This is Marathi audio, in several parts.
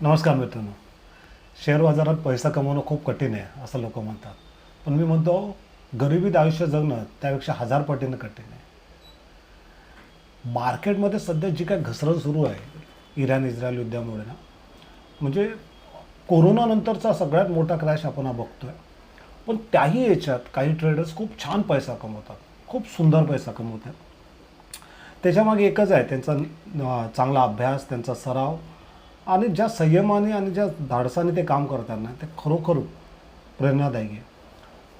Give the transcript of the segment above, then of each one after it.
नमस्कार मित्रांनो. शेअर बाजारात पैसा कमवणं खूप कठीण आहे असं लोक म्हणतात, पण मी म्हणतो गरिबीत आयुष्य जगणं त्यापेक्षा 1000 पटीनं कठीण आहे. मार्केटमध्ये सध्या जी काय घसरण सुरू आहे इराण इस्रायल युद्धामुळे ना, म्हणजे कोरोनानंतरचा सगळ्यात मोठा क्रॅश आपण हा बघतोय. पण त्याही याच्यात काही ट्रेडर्स खूप छान पैसा कमवतात, खूप सुंदर पैसा कमवतात. त्याच्यामागे एकच आहे, त्यांचा चांगला अभ्यास, त्यांचा सराव आणि ज्या संयमाने आणि ज्या धाडसाने ते काम करतात ना, ते खरोखर प्रेरणादायी आहे.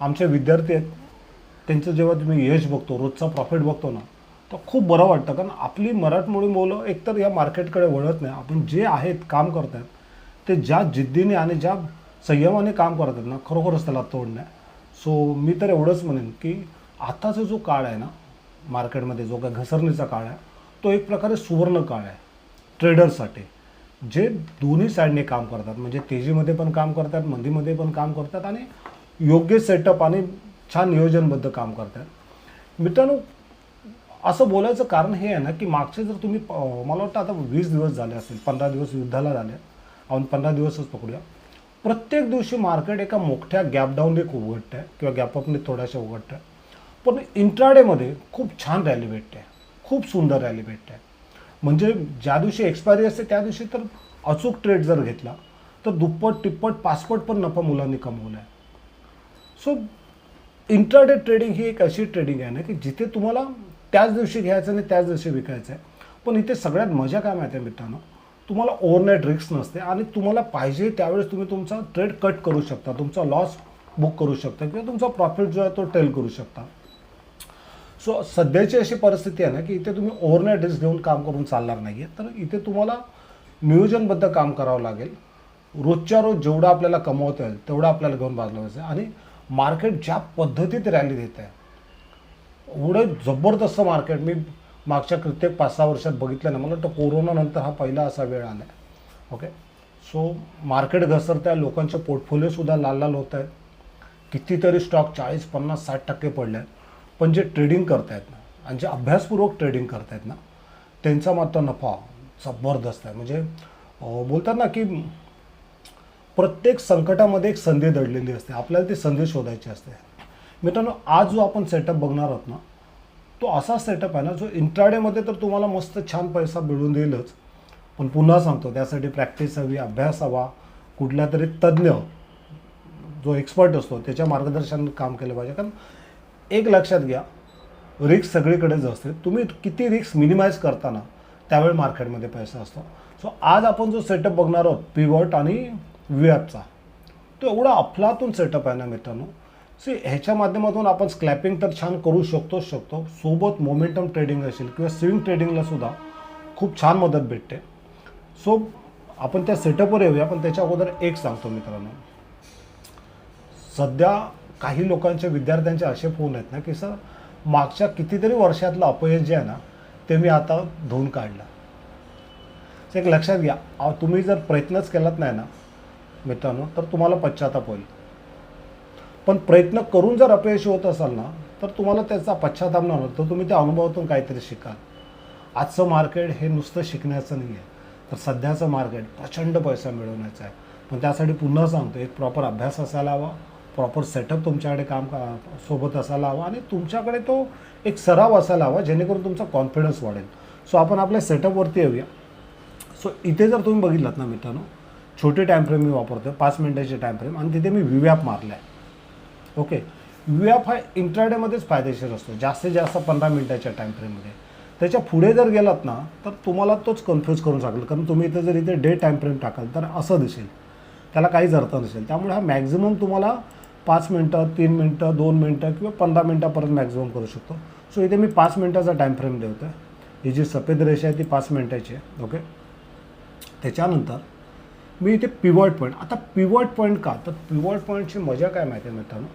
आमचे विद्यार्थी आहेत, त्यांचं जेव्हा तुम्ही यश बघतो, रोजचा प्रॉफिट बघतो ना, तर खूप बरं वाटतं. कारण आपली मराठमोळी मुलं एकतर या मार्केटकडे वळत नाही. आपण जे आहेत काम करतात ते ज्या जिद्दीने आणि ज्या संयमाने काम करतात ना, खरोखरच त्याला तोड नाही. सो मी तर एवढंच म्हणेन की आताचा जो काळ आहे ना, मार्केटमध्ये जो काही घसरणीचा काळ आहे, तो एक प्रकारे सुवर्ण काळ आहे ट्रेडर्ससाठी, जे दोन्ही साईडने काम करतात. म्हणजे तेजीमध्ये पण काम करतात, मंदीमध्ये पण काम करतात आणि योग्य सेटअप आणि छान नियोजनबद्ध काम करतात. मित्रांनो, असं बोलायचं कारण हे आहे ना की मागचे जर तुम्ही मला वाटतं आता 20 दिवस झाले असतील, 15 दिवस युद्धाला झाले, आपण 15 दिवसच पकडूया. प्रत्येक दिवशी मार्केट एका मोठ्या गॅपडाऊन एक उघडतं आहे किंवा गॅपअपने थोड्याशा उघडतं आहे. पण इंट्राडेमध्ये खूप छान रॅली भेटते, खूप सुंदर रॅली भेटते. म्हणजे ज्या दिवशी एक्सपायरी असते त्या दिवशी तर अचूक ट्रेड जर घेतला तर दुप्पट तिप्पट 5पट पण नफा मुलांनी कमवला आहे. सो इंट्राडे ट्रेडिंग ही एक अशी ट्रेडिंग आहे ना की जिथे तुम्हाला त्याच दिवशी घ्यायचं आणि त्याच दिवशी विकायचं आहे. पण इथे सगळ्यात मजा काय माहिती आहे मित्रांनो, तुम्हाला ओव्हरनाईट रिस्क नसते आणि तुम्हाला पाहिजे त्यावेळेस तुम्ही तुमचा ट्रेड कट करू शकता, तुमचा लॉस बुक करू शकता किंवा तुमचा प्रॉफिट जो आहे तो टेल करू शकता. सो सध्याची अशी परिस्थिती आहे ना की इथे तुम्ही ओव्हरनाईट रिस्क घेऊन काम करून चालणार नाही आहे. तर इथे तुम्हाला नियोजनबद्ध काम करावं लागेल. रोजच्या रोज जेवढं आपल्याला कमवता येईल तेवढं आपल्याला घेऊन बाजलायचं आहे. आणि मार्केट ज्या पद्धतीत रॅली देत आहे, एवढं जबरदस्त मार्केट मी मागच्या प्रत्येक 5-6 वर्षात बघितलं ना. मला वाटतं कोरोनानंतर हा पहिला असा वेळ आला आहे. ओके, सो मार्केट घसरत आहे, लोकांचे पोर्टफोलिओसुद्धा लाल लाल होत आहेत. कितीतरी स्टॉक 40-50-60% पडले आहेत. पण जे ट्रेडिंग करतायत ना आणि जे अभ्यासपूर्वक ट्रेडिंग करतायत ना, त्यांचा मात्र नफा जबरदस्त आहे. म्हणजे बोलतात ना की प्रत्येक संकटामध्ये एक संधी दडलेली असते, आपल्याला ती संधी शोधायची असते. मित्रांनो, आज जो आपण सेटअप बघणार आहोत ना, तो असा सेटअप आहे ना जो इंट्राडेमध्ये तर तुम्हाला मस्त छान पैसा मिळवून देईलच. पण पुन्हा सांगतो, त्यासाठी प्रॅक्टिस हवी, अभ्यास हवा, कुठल्या तरी तज्ज्ञ जो एक्सपर्ट असतो त्याच्या मार्गदर्शनाने काम केलं पाहिजे. कारण एक लक्षात घ्या, रिस्क सगळीकडेच असते. तुम्ही किती रिस्क मिनिमाइज करताना त्यावेळी मार्केटमध्ये पैसा असतो. सो आज आपण जो सेटअप बघणार आहोत पिवॉट आणि व्हीएफचा, तो एवढा अफलातून सेटअप आहे ना मित्रांनो. ह्याच्या माध्यमातून आपण स्क्लॅपिंग तर छान करू शकतो, सोबत मोमेंटम ट्रेडिंग असेल किंवा स्विंग ट्रेडिंगला सुद्धा खूप छान मदत भेटते. सो आपण त्या सेटअपवर येऊया. पण त्याच्या अगोदर एक सांगतो मित्रांनो, सध्या काही लोकांच्या विद्यार्थ्यांचे असे फोन आहेत ना की सर, मागच्या कितीतरी वर्षातलं अपयश जे आहे ना ते मी आता धुवून काढलं. एक लक्षात घ्या, तुम्ही जर प्रयत्नच केलात नाही ना मित्रांनो तर तुम्हाला पश्चाताप होईल. पण प्रयत्न करून जर अपयशी होत असाल ना तर तुम्हाला त्याचा पश्चाताप नाही होत, तर तुम्ही त्या अनुभवातून काहीतरी शिकाल. आजचं मार्केट हे नुसतं शिकण्याचं नाही आहे, तर सध्याचं मार्केट प्रचंड पैसा मिळवण्याचं आहे. पण त्यासाठी पुन्हा सांगतो, एक प्रॉपर अभ्यास असायला हवा, प्रॉपर सेटअप तुमच्याकडे सोबत असायला हवा आणि तुमच्याकडे तो एक सराव असायला हवा, जेणेकरून तुमचा कॉन्फिडन्स वाढेल. सो आपण आपल्या सेटअपवरती येऊया. सो इथे जर तुम्ही बघितलात ना मित्रांनो, छोटे टाईम मी वापरतो, 5 मिनिटाचे टाईम आणि तिथे मी व्हीवॅप मारला आहे. ओके, व्हीवॅप हा इंट्राडेमध्येच फायदेशीर असतो, जास्तीत जास्त 15 मिनिटाच्या टाईमफ्रेममध्ये. त्याच्या पुढे जर गेलात ना तर तुम्हाला तोच कन्फ्यूज करून टाकेल. कारण तुम्ही इथे जर इथे डे टाईमफ्रेम टाकाल तर असं दिसेल, त्याला काहीच अर्थ नसेल. त्यामुळे हा मॅक्झिमम तुम्हाला 5 मिनटं, 3 मिनटं, 2 मिनटं किंवा 15 मिनटापर्यंत मॅक्झिमम करू शकतो. सो इथे मी 5 मिनटाचा टाईमफ्रेम ठेवतो आहे. ही जी सफेद रेषा आहे ती 5 मिनटाची आहे. ओके, त्याच्यानंतर मी इथे पिवॉट पॉईंट. आता पिवॉट पॉईंट का, तर पिवॉट पॉईंटची मजा काय माहिती आहे मित्रांनो,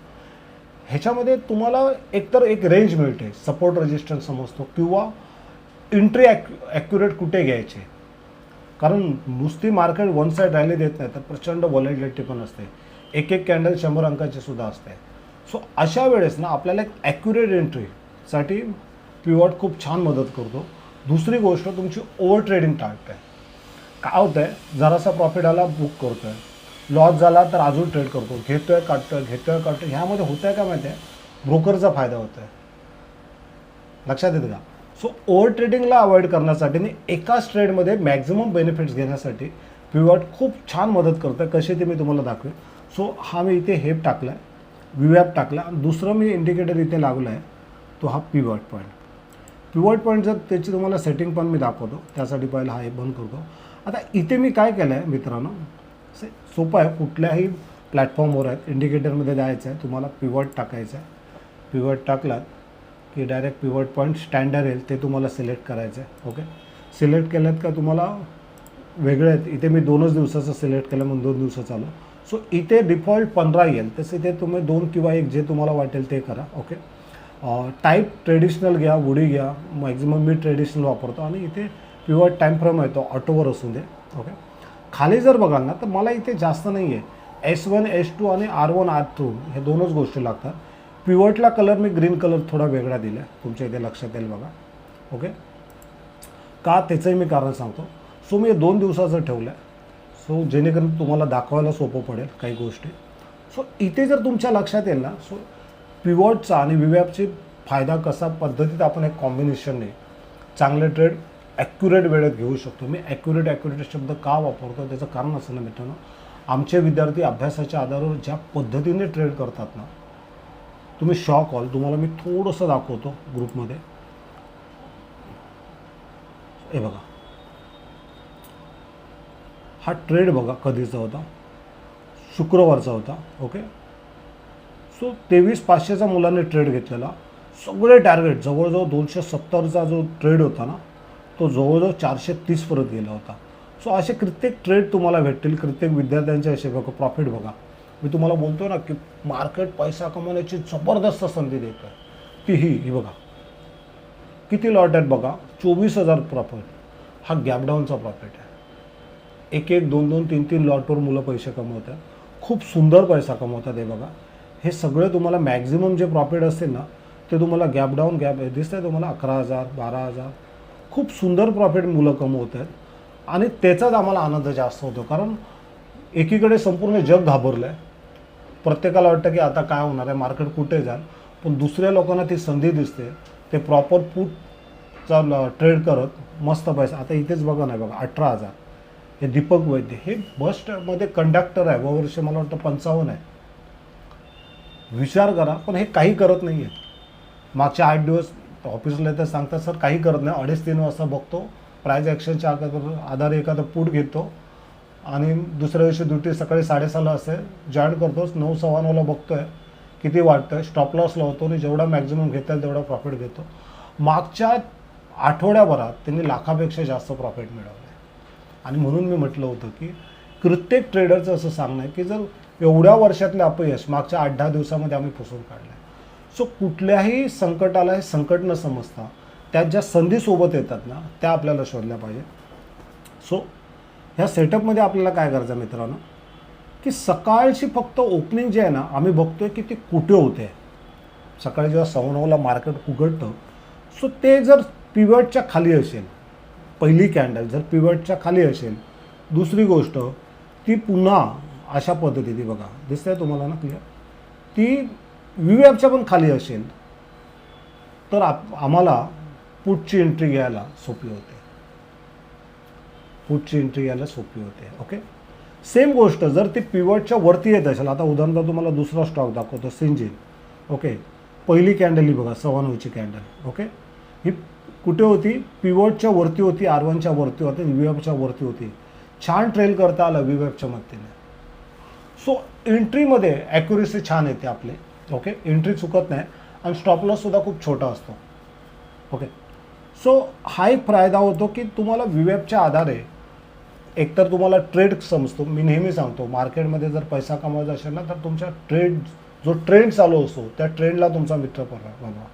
ह्याच्यामध्ये तुम्हाला एकतर एक रेंज मिळते, सपोर्ट रेजिस्टन्स समजतो, किंवा एंट्री ॲक्युरेट कुठे घ्यायचे. कारण नुसती मार्केट वन साईड रॅली देत नाही, तर प्रचंड व्हॉलेटिलिटी पण असते. एक एक कॅन्डल 100 अंकाची सुद्धा असते. सो अशा वेळेस ना आपल्याला एक ॲक्युरेट एंट्रीसाठी पिवॉट खूप छान मदत करतो. दुसरी गोष्ट तुमची ओव्हर ट्रेडिंग टाळते. काय होतं आहे, जरासा प्रॉफिट आला बुक करतो आहे, लॉस झाला तर अजून ट्रेड करतो, घेतो आहे काढतो ह्यामध्ये होतं आहे का माहिती आहे, ब्रोकरचा फायदा होतो आहे. लक्षात येतं का? सो ओव्हर ट्रेडिंगला अवॉइड करण्यासाठी आणि एकाच ट्रेडमध्ये मॅक्झिमम बेनिफिट्स घेण्यासाठी पिवॉट खूप छान मदत करतं. कसे ते मी तुम्हाला दाखवेन. सो हा मी इथे हेप टाकला आहे, व्हीवॅप टाकला, आणि दुसरं मी इंडिकेटर इथे लागला आहे तो हा पिवॉट पॉईंट. पिवॉट पॉईंट जर त्याची तुम्हाला सेटिंग पण मी दाखवतो, त्यासाठी पहिला हा हे बंद करतो. आता इथे मी काय केलं आहे मित्रांनो, सोपं आहे, कुठल्याही प्लॅटफॉर्मवर आहेत, इंडिकेटरमध्ये जायचं आहे, तुम्हाला पिवॉट टाकायचं आहे. पिवॉट टाकलात की डायरेक्ट पिवॉट पॉईंट स्टँडर्ड येईल, ते तुम्हाला सिलेक्ट करायचं आहे. ओके, सिलेक्ट केल्यात का तुम्हाला वेगळे आहेत, इथे मी 2च दिवसाचं सिलेक्ट केलं म्हणून 2 दिवसाचं आलो. सो इथे डिफॉल्ट 15 येईल, तसं इथे तुम्ही 2 किंवा 1 जे तुम्हाला वाटेल ते करा. ओके, टाईप ट्रेडिशनल घ्या, वुडी घ्या, मॅक्झिमम मी ट्रेडिशनल वापरतो, आणि इथे पिवॉट टाईम फ्रेम आहे तो ऑटोवर असून दे. ओके, खाली जर बघाल ना तर मला इथे जास्त नाही आहे, S1 S2 आणि R1 R2 हे 2च गोष्टी लागतात. पिवॉटला कलर मी ग्रीन कलर थोडा वेगळा दिला आहे, तुमच्या इथे लक्षात येईल बघा. ओके, का त्याचंही मी कारण सांगतो. सो मी 2 दिवसाचं ठेवलं आहे, सो जेणेकरून तुम्हाला दाखवायला सोपं पडेल काही गोष्टी. सो इथे जर तुमच्या लक्षात येईल ना, सो पिवॉटचा आणि व्हीवॅपची फायदा कसा पद्धतीत आपण एक कॉम्बिनेशनने चांगले ट्रेड ॲक्युरेट वेळेत घेऊ शकतो. मी ॲक्युरेट शब्द का वापरतो त्याचं कारण असं ना मित्रांनो, आमचे विद्यार्थी अभ्यासाच्या आधारावर ज्या पद्धतीने ट्रेड करतात ना, तुम्ही शॉक व्हाल. तुम्हाला मी थोडंसं दाखवतो ग्रुपमध्ये. हे बघा, हा ट्रेड बघा कधीचा होता, शुक्रवारचा होता. ओके, सो 23,500चा मुलांनी ट्रेड घेतलेला. सगळे टार्गेट जवळजवळ 270चा जो ट्रेड होता ना, तो जवळजवळ 430 परत गेला होता. सो असे कित्येक ट्रेड तुम्हाला भेटतील, कित्येक विद्यार्थ्यांचे असे बघा प्रॉफिट बघा. मी तुम्हाला बोलतो ना की मार्केट पैसा कमवण्याची जबरदस्त संधी देतं आहे. ती ही बघा किती लॉट आहेत बघा, 24,000 प्रॉफिट. हा गॅपडाऊनचा प्रॉफिट आहे. 1-1, 2-2, 3-3 लॉटवर मुलं पैसे कमवतात, खूप सुंदर पैसा कमवतात. हे बघा, हे सगळे तुम्हाला मॅक्झिमम जे प्रॉफिट असतील ना ते तुम्हाला गॅप दिसत आहे तुम्हाला 11,000 12,000. खूप सुंदर प्रॉफिट मुलं कमवत आहेत, आणि त्याचाच आम्हाला आनंद जास्त होतो. कारण एकीकडे संपूर्ण जग घाबरलं आहे, प्रत्येकाला वाटतं की आता काय होणार आहे, मार्केट कुठे जाईल, पण दुसऱ्या लोकांना ती संधी दिसते, ते प्रॉपर पुटचा ट्रेड करत मस्त पैसा. आता इथेच बघा नाही बघा 18,000. हे दीपक वैद्य हे बसमध्ये कंडक्टर आहे, वर्ष मला वाटतं 55 आहे. विचार करा, पण हे काही करत नाही आहे. मागच्या 8 दिवस ऑफिसला तर सांगतात सर काही करत नाही, 2:30-3 वाजता बघतो प्राईज ॲक्शनच्या आधारे एखादं पूट घेतो, आणि दुसऱ्या दिवशी ड्युटी सकाळी 6:30ला असेल जॉईन करतोच, 9:15ला बघतो आहे किती वाटतं आहे, स्टॉप लॉस लावतो, आणि जेवढा मॅक्झिमम घेता येईल तेवढा प्रॉफिट घेतो. मागच्या आठवड्याभरात त्यांनी लाखापेक्षा जास्त प्रॉफिट मिळवलं आहे. आणि म्हणून मी म्हटलं होतं की प्रत्येक ट्रेडरचं असं सांगणं आहे की जर एवढ्या वर्षातलं अपयश मागच्या 8-10 दिवसामध्ये आम्ही पुसून काढलं आहे. सो कुठल्याही संकटाला हे संकट न समजता त्यात ज्या संधी सोबत येतात ना त्या आपल्याला शोधल्या पाहिजे. सो ह्या सेटअपमध्ये आपल्याला काय करायचं मित्रांनो, की सकाळची फक्त ओपनिंग जे आहे ना आम्ही बघतोय की ते कुठे होते. सकाळी जेव्हा 9:15ला मार्केट उघडतं, सो ते जर पिवटच्या खाली असेल, पहिली कॅन्डल जर पिवटच्या खाली असेल, दुसरी गोष्ट ती पुन्हा अशा पद्धतीने बघा दिसतंय तुम्हाला ना क्लिअर, ती व्हीवॅपच्या पण खाली असेल तर आम्हाला पुटची एंट्री घ्यायला सोपी होते. ओके, सेम गोष्ट जर ती पिवटच्या वरती येत असेल, आता उदाहरणार्थ तुम्हाला दुसरा स्टॉक दाखवतो सिंजिन. ओके, पहिली कॅन्डल ही बघा 9:15ची कॅन्डल. ओके, ही कुठे होती, पिवटच्या वरती होती, R1च्या वरती होती, व्हीवॅपच्या वरती होती. छान ट्रेल करता आलं व्हीवॅपच्या मदतीने. सो एंट्रीमध्ये ॲक्युरेसी छान येते आपले. ओके, एंट्री चुकत नाही, आणि स्टॉप लॉससुद्धा खूप छोटा असतो. ओके, सो हा एक फायदा होतो की तुम्हाला व्हीवॅपच्या आधारे एकतर तुम्हाला ट्रेड समजतो. मी नेहमी सांगतो मार्केटमध्ये जर पैसा कमवायचा असेल ना तर तुमच्या जो ट्रेंड चालू असतो त्या ट्रेंडला तुमचा मित्र बनवा.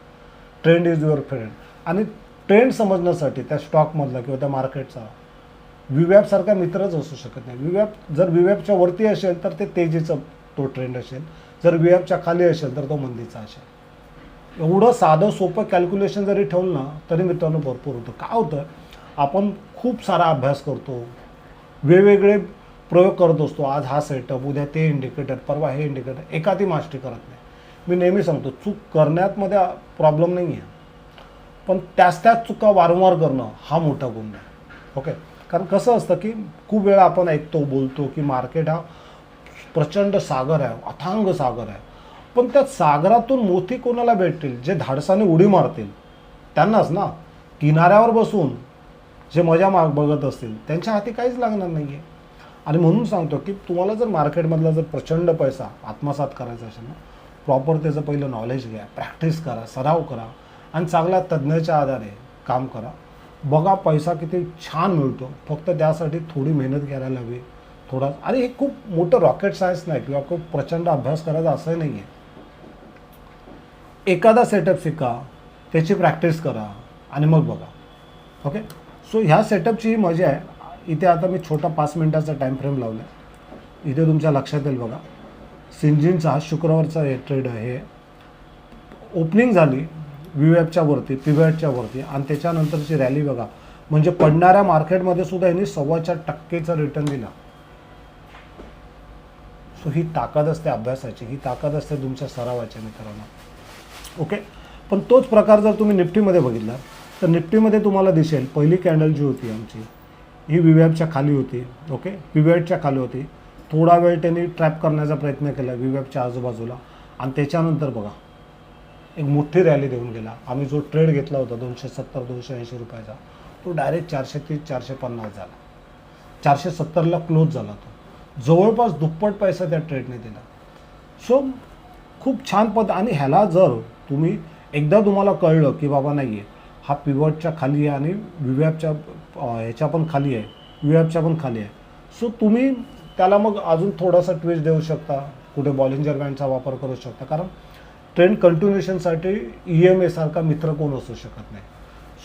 Trend is your friend. आणि ट्रेंड समजण्यासाठी त्या स्टॉकमधला किंवा त्या मार्केटचा व्हीवॅपसारखा मित्रच असू शकत नाही. जर व्हीवॅपच्या वरती असेल तर ते तेजीचा तो ट्रेंड असेल, जर व्हीवॅपच्या खाली असेल तर तो मंदीचा असेल. एवढं साधं सोपं कॅल्क्युलेशन जरी ठेवलं ना तरी मित्रांनो भरपूर होतं. काय होतं, आपण खूप सारा अभ्यास करतो, वेगवेगळे प्रयोग करत असतो. आज हा सेटअप, उद्या ते इंडिकेटर, परवा हे इंडिकेटर, एखादी मास्टी करत नाही. मी नेहमी सांगतो, चूक करण्यामध्ये प्रॉब्लेम नाही आहे, पण त्याच चुका वारंवार करणं हा मोठा गुण आहे. ओके, कारण कसं असतं की खूप वेळा आपण ऐकतो, बोलतो की मार्केट हा प्रचंड सागर आहे, अथांग सागर आहे, पण त्या सागरातून मोती कोणाला भेटतील? जे धाडसाने उडी मारतील त्यांनाच ना. किनाऱ्यावर बसून जे मजा बघत असतील त्यांच्या हाती काहीच लागणार नाही आहे. आणि म्हणून सांगतो की तुम्हाला जर मार्केटमधला जर प्रचंड पैसा आत्मसात करायचा असेल ना, प्रॉपर त्याचं पहिलं नॉलेज घ्या, प्रॅक्टिस करा, सराव करा आणि चांगल्या तज्ज्ञाच्या आधारे काम करा. बघा पैसा किती छान मिळतो. फक्त त्यासाठी थोडी मेहनत करायला हवी, थोडा. आणि हे खूप मोठं रॉकेट सायन्स नाही किंवा खूप प्रचंड अभ्यास करायचा असंही नाही आहे. एखादा सेटअप शिका, त्याची प्रॅक्टिस करा आणि मग बघा. ओके, सो ह्या सेटअपची ही मजा आहे. इथे आता मी छोटा 5 मिनिटाचा टाईम फ्रेम लावला आहे. इथे तुमच्या लक्षात येईल बघा, सिंजिनचा शुक्रवारचा हे ट्रेड आहे. ओपनिंग झाली व्हीवॅपच्या वरती, पिव्हॅटच्या वरती, आणि त्याच्यानंतरची रॅली बघा. म्हणजे पडणाऱ्या मार्केटमध्ये सुद्धा यांनी 4.25% रिटर्न दिला. सो ही ताकद असते अभ्यासाची, ही ताकद असते तुमच्या सरावाच्या मित्रांनो. ओके, पण तोच प्रकार जर तुम्ही निफ्टीमध्ये बघितला तर निफ्टीमध्ये तुम्हाला दिसेल पहिली कॅन्डल जी होती आमची, ही व्हीवॅपच्या खाली होती. ओके, पिव्हॅटच्या खाली होती. थोडा वेळ त्यांनी ट्रॅप करण्याचा प्रयत्न केला व्हीवॅपच्या आजूबाजूला, आणि त्याच्यानंतर बघा एक मोठी रॅली देऊन गेला. आम्ही जो ट्रेड घेतला होता 270-280 रुपयाचा, तो डायरेक्ट 430-450 झाला. 470ला क्लोज झाला तो. जवळपास दुप्पट पैसा त्या ट्रेडने दिला. सो खूप छान आणि ह्याला जर तुम्ही एकदा तुम्हाला कळलं की बाबा नाही आहे, हा पिव्हटच्या खाली आहे आणि व्हीवॅपच्या ह्याच्या पण खाली आहे, व्हीवॅपच्या पण खाली आहे, सो तुम्ही त्याला मग अजून थोडासा ट्विस्ट देऊ शकता, कुठे बॉलिंजर बँडचा वापर करू शकता. कारण ट्रेंड कंटिन्युएशनसाठी EMA सारखा मित्र कोण असू शकत नाही.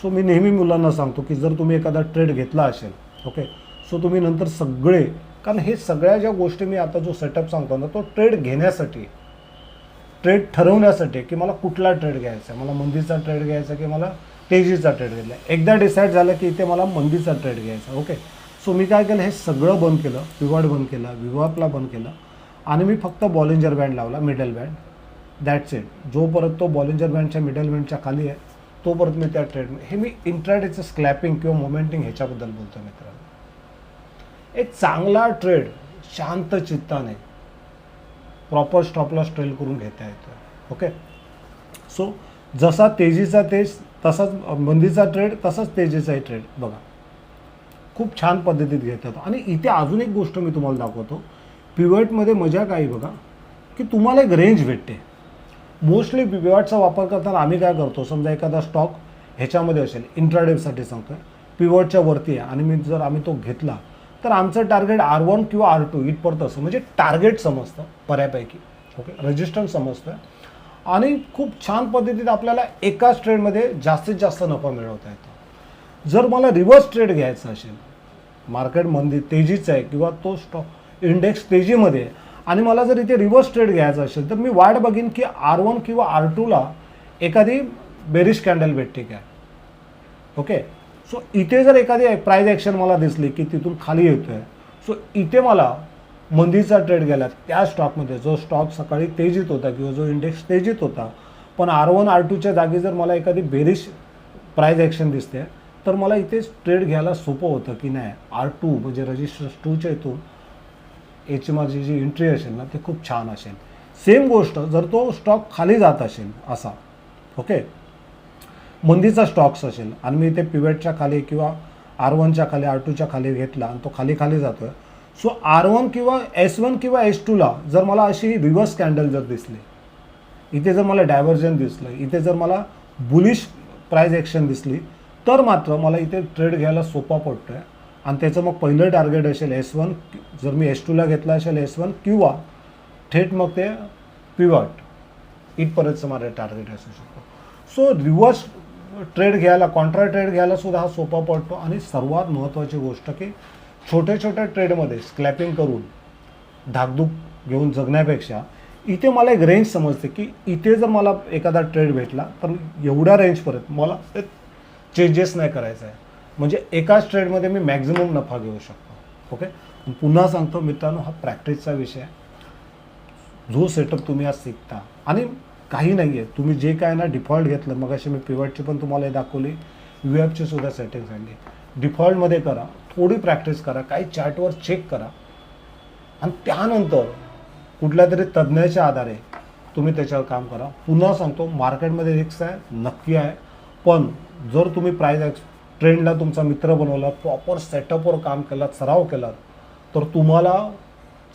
सो मी नेहमी मुलांना सांगतो की जर तुम्ही एखादा ट्रेड घेतला असेल, ओके, सो तुम्ही नंतर सगळे, कारण हे सगळ्या ज्या गोष्टी मी आता जो सेटअप सांगतो ना, तो ट्रेड घेण्यासाठी, ट्रेड ठरवण्यासाठी की मला कुठला ट्रेड घ्यायचा आहे, मला मंदीचा ट्रेड घ्यायचा की मला तेजीचा ट्रेड घ्यायचा. एकदा डिसाईड झालं की इथे मला मंदीचा ट्रेड घ्यायचा. ओके, सो मी काय केलं, हे सगळं बंद केलं, पिव्हट बंद केला, व्हीवॅपला बंद केलं, आणि मी फक्त बॉलिंजर बँड लावला, मिडल बँड. That's it. जोपर्यंत तो बॉलिंजर बँडच्या मिडल बँडच्या खाली आहे तोपर्यंत मी त्या ट्रेड, हे मी इंट्राडेचं स्क्लॅपिंग किंवा मोमेंटिंग ह्याच्याबद्दल बोलतो मित्रांनो. एक चांगला ट्रेड शांत चित्ताने प्रॉपर स्टॉपलॉस ट्रेल करून घेता येतो. ओके, सो जसा तेजीचा तेज तसाच मंदीचा ट्रेड, तसाच तेजीचाही ट्रेड बघा खूप छान पद्धतीत घेता येतो. आणि इथे अजून एक गोष्ट मी तुम्हाला दाखवतो. पिव्हटमध्ये मजा काय बघा, की तुम्हाला एक रेंज भेटते. मोस्टली पिव्हटचा वापर करताना आम्ही काय करतो, समजा एखादा स्टॉक ह्याच्यामध्ये असेल, इंट्राडेसाठी सांगतो, पिव्हटच्या वरती आहे आणि आम्ही तो घेतला तर आमचं टार्गेट R1 किंवा R2 इथपर्यंत असं, म्हणजे टार्गेट समजतं बऱ्यापैकी. ओके, रेजिस्टन्स समजतं आणि खूप छान पद्धतीत आपल्याला एकाच ट्रेडमध्ये जास्तीत जास्त नफा मिळवता येतो. जर मला रिव्हर्स ट्रेड घ्यायचा असेल, मार्केट मंदी तेजीचं आहे किंवा तो स्टॉक इंडेक्स तेजीमध्ये आहे आणि मला जर इथे रिव्हर्स ट्रेड घ्यायचा असेल तर मी वाट बघीन की R1 किंवा R2ला एखादी बेरिश कॅन्डल भेटते काय. ओके, सो इथे जर एखादी प्राइस ॲक्शन मला दिसली की तिथून खाली येतो आहे, सो इथे मला मंदीचा ट्रेड गेला त्या स्टॉकमध्ये, जो स्टॉक सकाळी तेजीत होता किंवा जो इंडेक्स तेजीत होता, पण R1 R2च्या जागी जर मला एखादी बेरिश प्राइस ॲक्शन दिसते तर मला इथे ट्रेड घ्यायला सोपं होतं की नाही, R2 म्हणजे रजिस्टर्स 2च्या इथून याची माझी जी एंट्री असेल ना ती खूप छान असेल. सेम गोष्ट जर तो स्टॉक खाली जात असेल असा, ओके, मंदीचा स्टॉक्स असेल आणि मी ते पिव्हटच्या खाली किंवा R1च्या खाली R2च्या खाली घेतला आणि तो खाली जातो आहे, सो R1 किंवा S1 किंवा S2ला जर मला अशी रिव्हर्स कॅन्डल जर दिसली, इथे जर मला डायव्हर्जन दिसलं, इथे जर मला बुलिश प्राइस ॲक्शन दिसली, तर मात्र मला इथे ट्रेड घ्यायला सोपा पडतो आहे. आणि त्याचं मग पहिलं टार्गेट असेल S1, जर मी S2ला घेतला असेल S1 किंवा थेट मग ते पिव्हट इथपर्यंतचं माझं टार्गेट असू शकतो. सो रिव्हर्स ट्रेड घ्यायला, कॉन्ट्रा ट्रेड घ्यायला सुद्धा हा सोपा पडतो. आणि सर्वात महत्त्वाची गोष्ट की छोट्या ट्रेडमध्ये स्क्लॅपिंग करून धाकधूक घेऊन जगण्यापेक्षा इथे मला एक रेंज समजते की इथे जर मला एखादा ट्रेड भेटला तर एवढ्या रेंजपर्यंत मला चेंजेस नाही करायचा आहे, म्हणजे एकाच ट्रेडमध्ये मी मॅक्झिमम नफा घेऊ शकतो. ओके. पुन्हा सांगतो मित्रांनो, हा प्रॅक्टिसचा विषय आहे. जो सेटअप तुम्ही आज शिकता, आणि काही नाही आहे, तुम्ही जे काय ना डिफॉल्ट घेतलं, मग अशी मी पिवटची पण तुम्हाला हे दाखवली, UFची सुद्धा सेटिंग सांगली, डिफॉल्टमध्ये करा, थोडी प्रॅक्टिस करा, काही चार्टवर चेक करा, आणि त्यानंतर कुठल्या तरी तज्ज्ञाच्या आधारे तुम्ही त्याच्यावर काम करा. पुन्हा सांगतो, मार्केटमध्ये रिस्क आहे, नक्की आहे, पण जर तुम्ही प्राईस ट्रेंडला तुमचा मित्र बनवला, प्रॉपर सेटअपवर काम केलात, सराव केलात, तर तुम्हाला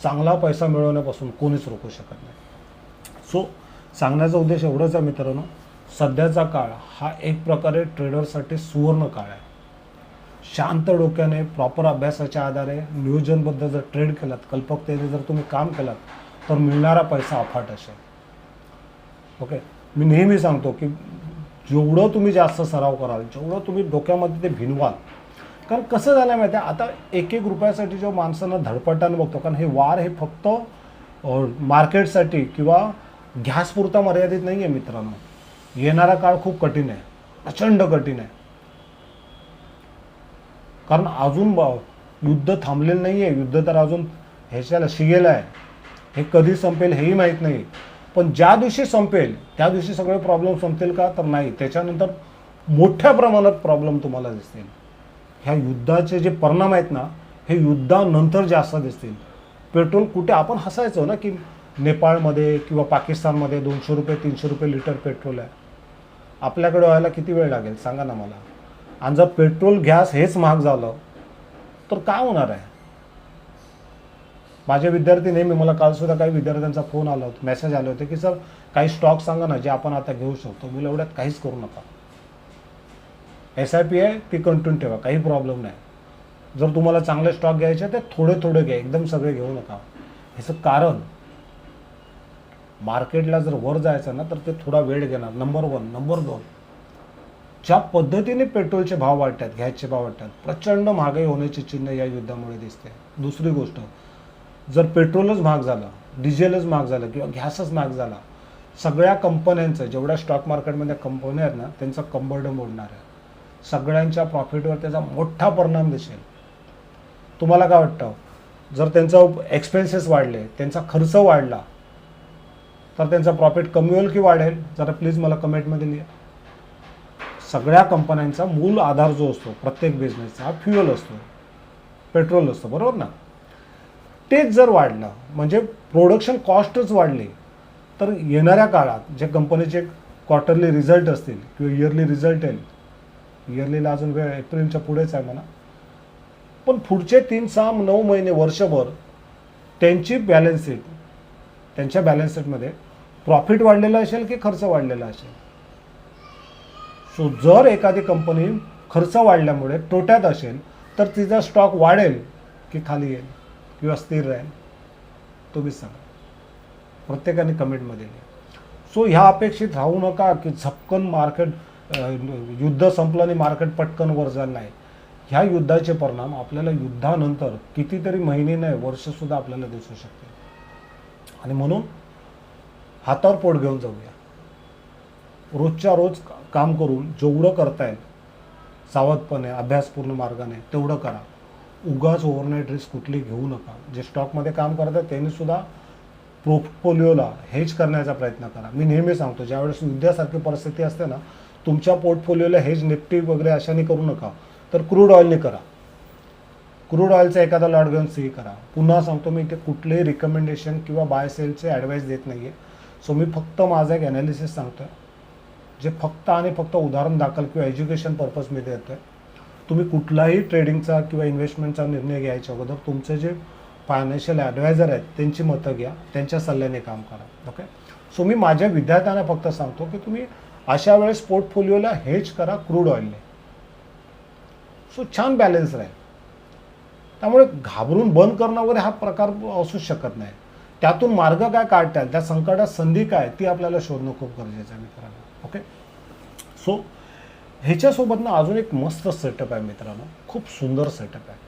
चांगला पैसा मिळवण्यापासून कोणीच रोखू शकत नाही. सो सांगण्याचा उद्देश एवढंच आहे मित्रांनो, सध्याचा काळ हा एक प्रकारे ट्रेडरसाठी सुवर्ण काळ आहे. शांत डोक्याने, प्रॉपर अभ्यासाच्या आधारे, नियोजनबद्ध जर ट्रेड केलात, कल्पकतेने जर तुम्ही काम केलात, तर मिळणारा पैसा अफाट असेल. ओके. मी नेहमी सांगतो की जेवढं तुम्ही जास्त सराव कराल, जेवढं तुम्ही डोक्यामध्ये ते भिनवाल, कारण कसं झालं आहे माहिती आहे, आता एक एक रुपयासाठी जो माणसांना धडपटाने बघतो, कारण हे वार हे फक्त मार्केटसाठी किंवा गॅसपुरता मर्यादित नाही आहे मित्रांनो. येणारा काळ खूप कठीण आहे, प्रचंड कठीण आहे, कारण अजून युद्ध थांबलेलं नाही आहे. युद्ध तर अजून ह्याच्याला शिगेलं आहे, हे कधी संपेल हेही माहीत नाही. पण ज्या दिवशी संपेल त्या दिवशी सगळे प्रॉब्लेम संपतील का, तर नाही. त्याच्यानंतर मोठ्या प्रमाणात प्रॉब्लेम तुम्हाला दिसतील. ह्या युद्धाचे जे परिणाम आहेत ना, हे युद्धानंतर जास्त दिसतील. पेट्रोल कुठे, आपण हसायचो ना की नेपाळमध्ये किंवा पाकिस्तानमध्ये 200 रुपये 300 रुपये लिटर पेट्रोल आहे. आपल्याकडे व्हायला किती वेळ लागेल सांगा ना मला. आणि जर पेट्रोल गॅस हेच महाग झालं तर काय होणार आहे. माझे विद्यार्थी नेहमी, मला कालसुद्धा काही विद्यार्थ्यांचा फोन आला होता, मेसेज आले होते की सर काही स्टॉक सांगा ना जे आपण आता घेऊ शकतो. मुलं एवढ्यात काहीच करू नका. SIP आहे ती कंटिन्यू ठेवा, काही प्रॉब्लेम नाही. जर तुम्हाला चांगले स्टॉक घ्यायचे तर थोडे थोडे घ्या, एकदम सगळे घेऊ नका. ह्याचं कारण, मार्केटला जर वर जायचं ना तर ते थोडा वेळ घेणार. नंबर 1. नंबर 2, ज्या पद्धतीने पेट्रोलचे भाव वाढतात, गॅसचे भाव वाढतात, प्रचंड महागाई होण्याची चिन्ह या युद्धामुळे दिसते. दुसरी गोष्ट, जर पेट्रोलच महाग झालं, डिझेलच महाग झालं किंवा गॅसच महाग झाला, सगळ्या कंपन्यांचं, जेवढ्या स्टॉक मार्केटमध्ये कंपन्या आहेत ना, त्यांचा कंबरडं मोडणार आहे. सगळ्यांच्या प्रॉफिटवर त्याचा मोठा परिणाम दिसेल. तुम्हाला काय वाटतं, जर त्यांचं एक्सपेन्सेस वाढले, त्यांचा खर्च वाढला, तर त्यांचा प्रॉफिट कमी होईल की वाढेल? जरा प्लीज मला कमेंटमध्ये लिहा. सगळ्या कंपन्यांचा मूळ आधार जो असतो प्रत्येक बिझनेसचा, हा फ्युएल असतो, पेट्रोल असतं, बरोबर ना. तेच जर वाढलं, म्हणजे प्रोडक्शन कॉस्टच वाढली, तर येणाऱ्या काळात जे कंपनीचे क्वार्टरली रिझल्ट असतील किंवा इयरली रिझल्ट येईल, इयरलीला अजून वेळ एप्रिलच्या पुढेच आहे म्हणा, पण पुढचे 3, 6, 9 महिने, वर्षभर त्यांची बॅलन्स शीट, त्यांच्या बॅलन्स शीटमध्ये प्रॉफिट वाढलेला असेल की खर्च वाढलेला असेल. सो जर एखादी कंपनी खर्च वाढल्यामुळे तोट्यात असेल तर तिचा स्टॉक वाढेल की खाली येईल किंवा स्थिर राहील, तुम्हीच सांगा. प्रत्येकाने कमेंटमध्ये लिहा. सो ह्या अपेक्षित राहू नका की झपकन मार्केट, युद्ध संपलं आणि मार्केट पटकन वर जाणार नाही. ह्या युद्धाचे परिणाम आपल्याला युद्धानंतर कितीतरी महिने नाही, वर्षसुद्धा आपल्याला दिसू शकते. आणि म्हणून हातावर पोट घेऊन जाऊया. रोजच्या रोज काम करून जेवढं करता येईल सावधपणे, अभ्यासपूर्ण मार्गाने तेवढं करा. उगाच ओव्हरनाईट रिस्क कुठली घेऊ नका. जे स्टॉकमध्ये काम करतात त्यांनी सुद्धा पोर्टफोलिओला हेज करण्याचा प्रयत्न करा. मी नेहमी सांगतो, ज्यावेळेस युद्धासारखी परिस्थिती असते ना, तुमच्या पोर्टफोलिओला हेज निफ्टी वगैरे अशाने करू नका, तर क्रूड ऑइलने करा. क्रूड ऑइलचा एखादा लॉट घेऊन सी करा. पुन्हा सांगतो, मी इथे कुठलेही रिकमेंडेशन किंवा बाय सेलचे ॲडवाईस देत नाही आहे. सो मी फक्त माझा एक ॲनालिसिस सांगतो आहे, जे फक्त आणि फक्त उदाहरण दाखल किंवा एज्युकेशन पर्पज मी देतो आहे. तुम्ही कुठलाही ट्रेडिंगचा किंवा इन्व्हेस्टमेंटचा निर्णय घ्यायच्या अगोदर तुमचे जे फायनान्शियल ॲडवायझर आहेत त्यांची मतं घ्या, त्यांच्या सल्ल्याने काम करा. ओके. सो मी माझ्या विद्यार्थ्यांना फक्त सांगतो की तुम्ही अशा वेळेस पोर्टफोलिओला हेज करा क्रूड ऑइलने. सो छान बॅलन्स राहील. त्यामुळे घाबरून बंद करणं वगैरे हा प्रकार असूच शकत नाही. त्यातून मार्ग काय काढता येईल, त्या संकटात संधी काय, ती आपल्याला शोधणं खूप गरजेचं आहे मित्रांनो. ओके. सो ह्याच्यासोबत ना अजून एक मस्त सेटअप आहे मित्रांनो, खूप सुंदर सेटअप आहे.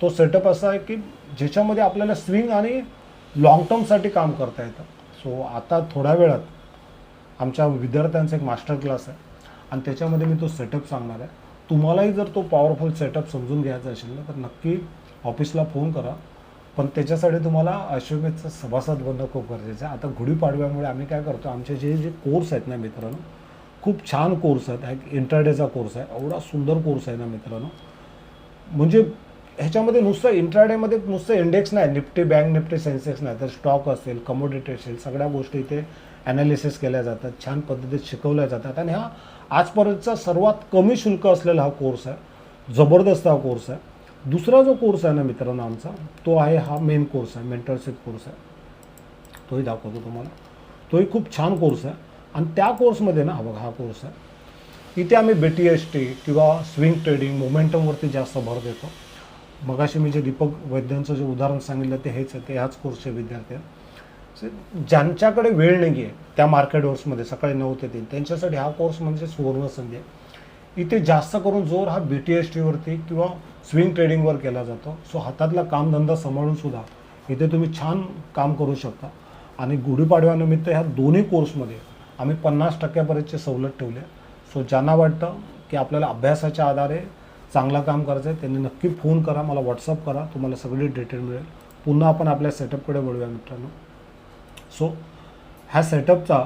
तो सेटअप असा आहे की ज्याच्यामध्ये आपल्याला स्विंग आणि लॉंग टर्मसाठी काम करता येतं. सो आता थोड्या वेळात आमच्या विद्यार्थ्यांचा एक मास्टर क्लास आहे आणि त्याच्यामध्ये मी तो सेटअप सांगणार आहे. तुम्हालाही जर तो पॉवरफुल सेटअप समजून घ्यायचा असेल ना, तर नक्की ऑफिसला फोन करा. पण त्याच्यासाठी तुम्हाला अश्वमेधचा सभासद बनणं खूप गरजेचं आहे. आता गुढीपाडव्यामुळे आम्ही काय करतो, आमचे जे जे कोर्स आहेत ना मित्रांनो, खूप छान कोर्स आहेत. एक इंट्राडेचा कोर्स आहे, एवढा सुंदर कोर्स आहे ना मित्रांनो. म्हणजे ह्याच्यामध्ये नुसतं इंट्राडेमध्ये नुसतं इंडेक्स नाही, निफ्टी, बँक निफ्टी, सेन्सेक्स नाही, तर स्टॉक असेल, कमोडिटी असेल, सगळ्या गोष्टी इथे ॲनालिसिस केल्या जातात, छान पद्धतीत शिकवल्या जातात. आणि हा आजपर्यंतचा सर्वात कमी शुल्क असलेला हा कोर्स आहे. जबरदस्त हा कोर्स आहे. दुसरा जो कोर्स आहे ना मित्रांनो आमचा, तो आहे हा मेन कोर्स आहे, मेंटरशिप कोर्स आहे. तोही दाखवतो तुम्हाला. तोही खूप छान कोर्स आहे. आणि त्या कोर्समध्ये ना, हा बघा हा कोर्स आहे, इथे आम्ही BTST किंवा स्विंग ट्रेडिंग, मोमेंटमवरती जास्त भर देतो. मगाशी मी जे दीपक वैद्यांचं जे उदाहरण सांगितलं ते हेच आहे, ते ह्याच कोर्सचे विद्यार्थी आहेत. ज्यांच्याकडे वेळ नाही आहे त्या मार्केट वर्समध्ये सकाळी 9 ते 3, त्यांच्यासाठी हा कोर्स म्हणजे सुवर्ण संधी आहे. इथे जास्त करून जोर हा BTSTवरती किंवा स्विंग ट्रेडिंगवर केला जातो. सो हातातला कामधंदा सांभाळून सुद्धा इथे तुम्ही छान काम करू शकता. आणि गुढीपाडव्यानिमित्त ह्या दोन्ही कोर्समध्ये आम्ही 50% सवलत ठेवली आहे. सो ज्यांना वाटतं की आपल्याला अभ्यासाच्या आधारे चांगलं काम करायचं आहे, त्यांनी नक्की फोन करा, मला व्हॉट्सअप करा, तुम्हाला सगळी डिटेल मिळेल. पुन्हा आपण आपल्या सेटअपकडे वळूया मित्रांनो. सो ह्या सेटअपचा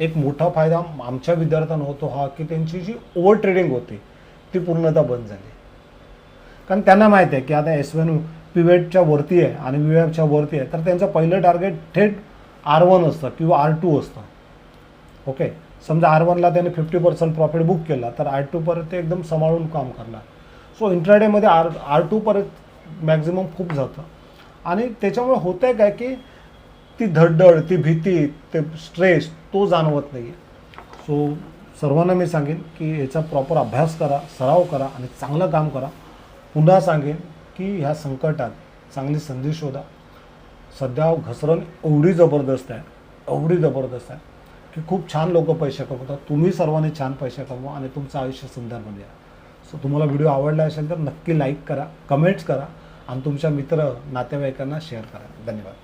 एक मोठा फायदा आमच्या विद्यार्थ्यांना होतो हा, की त्यांची जी ओव्हर ट्रेडिंग होती ती पूर्णतः बंद झाली. कारण त्यांना माहीत आहे की आता S1 पिवेटच्या वरती आहे आणि VWAPच्या वरती आहे, तर त्यांचं पहिलं टार्गेट थेट R1 असतं किंवा R2 असतं. ओके, समजा R1ला त्याने 50% प्रॉफिट बुक केला, तर R2 परत ते एकदम सांभाळून काम करणार. सो इंट्राडेमध्ये R2 परत मॅक्झिमम खूप जातं. आणि त्याच्यामुळे होतं आहे काय की ती धडधड, ती भीती, ते स्ट्रेस तो जाणवत नाही आहे. सो सर्वांना मी सांगेन की याचा प्रॉपर अभ्यास करा, सराव करा आणि चांगलं काम करा. पुन्हा सांगेन की ह्या संकटात चांगली संधी शोधा. सध्या घसरण एवढी जबरदस्त आहे की खूप छान लोक पैसे कमवतात. तुम्ही सर्वांनी छान पैसे कमवा आणि तुमचं आयुष्य सुंदर बनवा. सो तुम्हाला व्हिडिओ आवडला असेल तर नक्की लाईक करा, कमेंट्स करा आणि तुमच्या मित्र नातेवाईकांना शेअर करा. धन्यवाद.